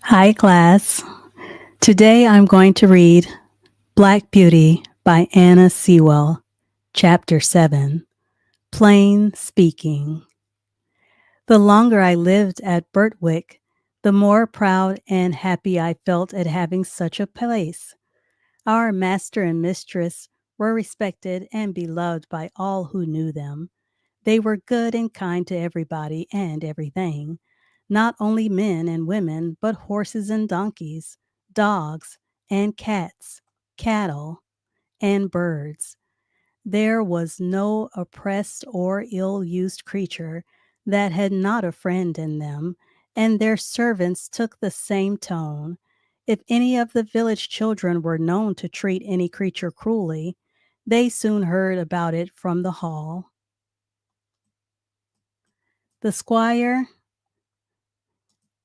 Hi, class. Today I'm going to read Black Beauty by Anna Sewell, Chapter 7, Plain Speaking. The longer I lived at Birtwick, the more proud and happy I felt at having such a place. Our master and mistress were respected and beloved by all who knew them. They were good and kind to everybody and everything, not only men and women, but horses and donkeys, dogs and cats, cattle and birds. There was no oppressed or ill-used creature that had not a friend in them, and their servants took the same tone. If any of the village children were known to treat any creature cruelly, they soon heard about it from the hall. The squire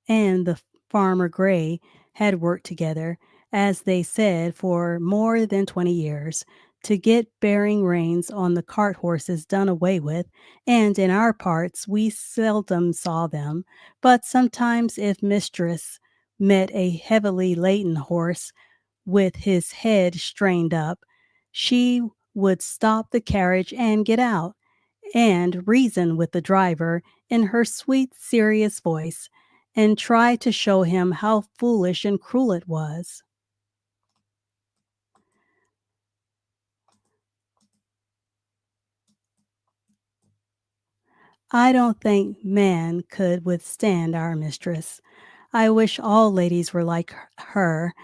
and the farmer Gray had worked together, as they said, for more than 20 years to get bearing reins on the cart horses done away with, and in our parts we seldom saw them, but sometimes if mistress met a heavily laden horse with his head strained up, she would stop the carriage and get out and reason with the driver in her sweet, serious voice, and try to show him how foolish and cruel it was. I don't think man could withstand our mistress. I wish all ladies were like her.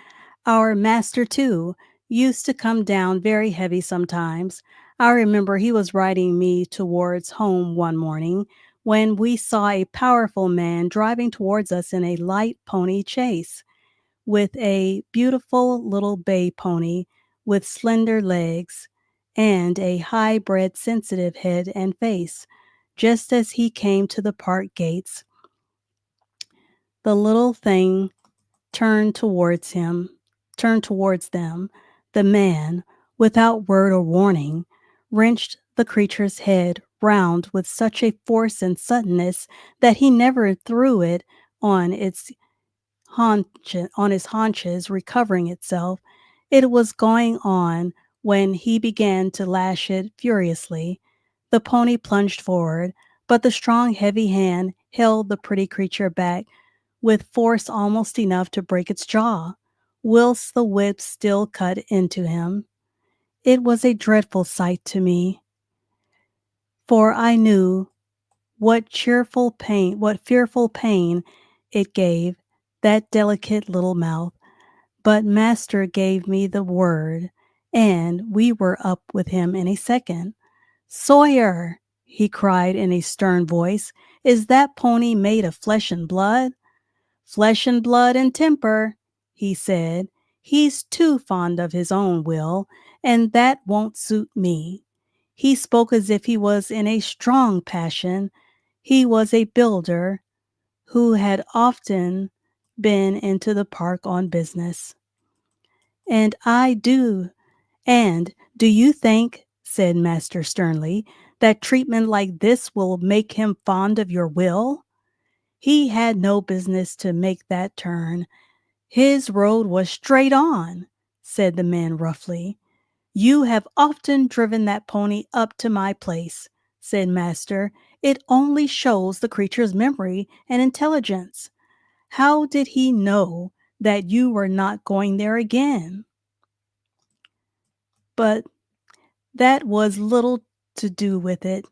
Our master, too, used to come down very heavy sometimes. I remember he was riding me towards home one morning when we saw a powerful man driving towards us in a light pony chaise, with a beautiful little bay pony with slender legs and a high-bred sensitive head and face. Just as he came to the park gates, the little thing turned towards him, turned towards them. The man, without word or warning, wrenched the creature's head round with such a force and suddenness that he never threw it on its on his haunches, recovering itself. It was going on when he began to lash it furiously. The pony plunged forward, but the strong, heavy hand held the pretty creature back with force almost enough to break its jaw, whilst the whip still cut into him. It was a dreadful sight to me, for I knew what fearful pain it gave that delicate little mouth. But master gave me the word, and we were up with him in a second. "Sawyer," he cried in a stern voice, "is that pony made of flesh and blood?" "Flesh and blood and temper," he said. "He's too fond of his own will, and that won't suit me." He spoke as if he was in a strong passion. He was a builder who had often been into the park on business. And I do. And do you think," said master sternly, "that treatment like this will make him fond of your will? He had no business to make that turn. His road was straight on," said the man roughly. "You have often driven that pony up to my place," said master. "It only shows the creature's memory and intelligence. How did he know that you were not going there again?" But that was little to do with it.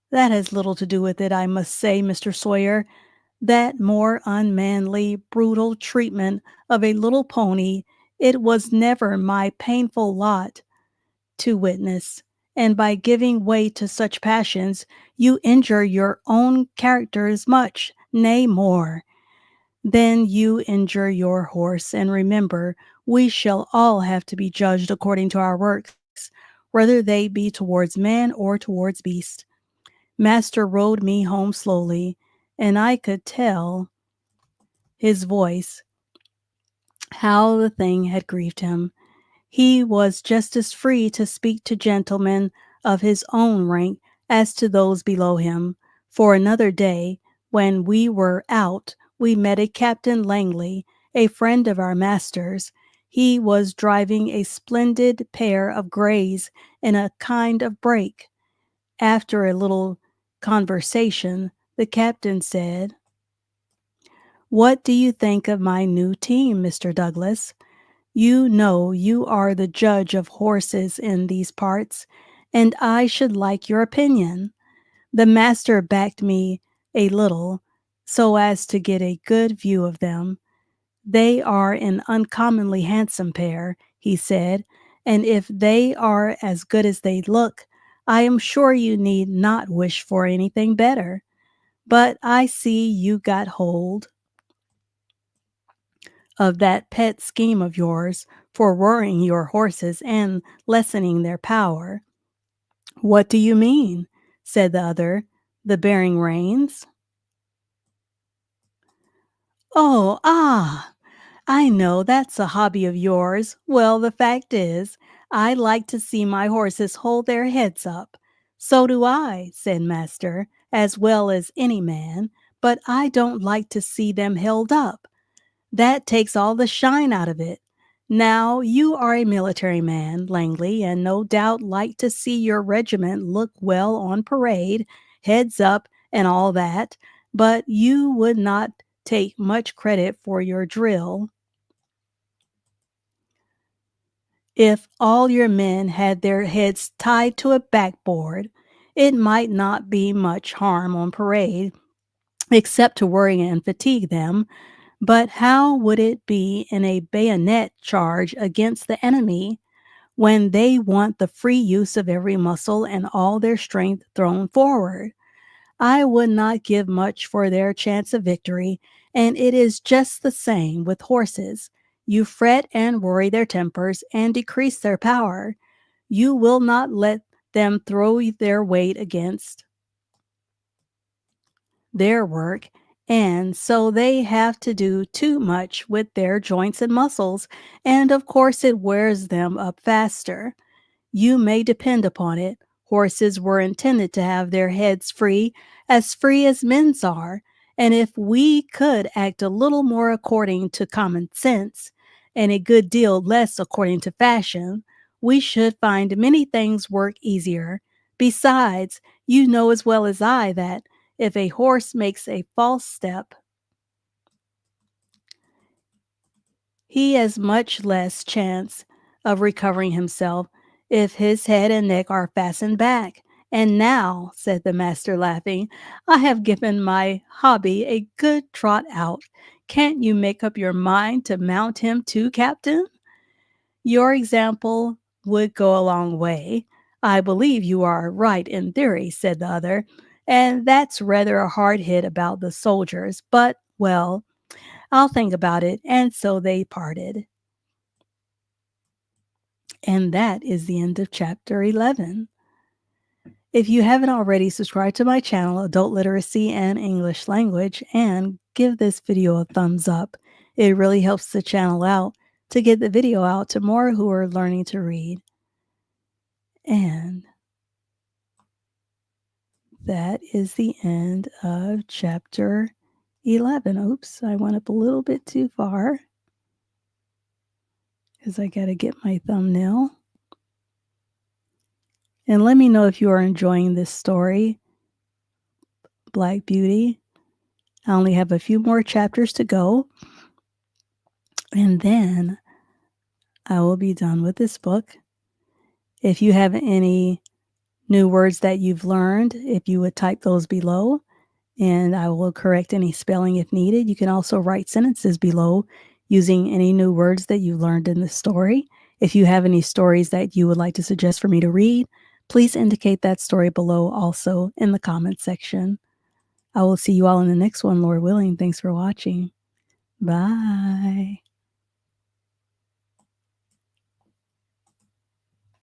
That has little to do with it, I must say, Mr. Sawyer. That more unmanly, brutal treatment of a little pony, it was never my painful lot to witness, and by giving way to such passions, you injure your own character as much, nay more, than you injure your horse. And remember, we shall all have to be judged according to our works, whether they be towards man or towards beast. Master rode me home slowly, and I could tell his voice how the thing had grieved him. He was just as free to speak to gentlemen of his own rank as to those below him. For another day, when we were out, we met a Captain Langley, a friend of our master's. He was driving a splendid pair of grays in a kind of brake. After a little conversation, the captain said, "What do you think of my new team, Mr. Douglas? You know you are the judge of horses in these parts, and I should like your opinion." The master backed me a little, so as to get a good view of them. "They are an uncommonly handsome pair," he said, "and if they are as good as they look, I am sure you need not wish for anything better. But I see you got hold of that pet scheme of yours for worrying your horses and lessening their power." "What do you mean?" said the other. "The bearing reins?" "Oh, ah! I know that's a hobby of yours. Well, the fact is, I like to see my horses hold their heads up." "So do I," said master, "as well as any man, but I don't like to see them held up. That takes all the shine out of it. Now, you are a military man, Langley, and no doubt like to see your regiment look well on parade, heads up, and all that, but you would not take much credit for your drill if all your men had their heads tied to a backboard. It might not be much harm on parade, except to worry and fatigue them. But how would it be in a bayonet charge against the enemy, when they want the free use of every muscle and all their strength thrown forward? I would not give much for their chance of victory, and it is just the same with horses. You fret and worry their tempers and decrease their power. You will not let them throw their weight against their work, and so they have to do too much with their joints and muscles, and of course it wears them up faster. You may depend upon it, horses were intended to have their heads free as men's are, and if we could act a little more according to common sense, and a good deal less according to fashion, we should find many things work easier. Besides, you know as well as I that if a horse makes a false step, he has much less chance of recovering himself if his head and neck are fastened back. And now," said the master, laughing, "I have given my hobby a good trot out. Can't you make up your mind to mount him too, Captain?" "Your example would go a long way. I believe you are right in theory," said the other, "and that's rather a hard hit about the soldiers, but, well, I'll think about it." And so they parted. And that is the end of chapter 11. If you haven't already, subscribe to my channel, Adult Literacy and English Language, and give this video a thumbs up. It really helps the channel out to get the video out to more who are learning to read. And that is the end of chapter 11. Oops, I went up a little bit too far because I got to get my thumbnail. And let me know if you are enjoying this story, Black Beauty. I only have a few more chapters to go, and then I will be done with this book. If you have any new words that you've learned, if you would type those below, and I will correct any spelling if needed. You can also write sentences below using any new words that you learned in the story. If you have any stories that you would like to suggest for me to read, please indicate that story below also in the comment section. I will see you all in the next one, Lord willing. Thanks for watching. Bye.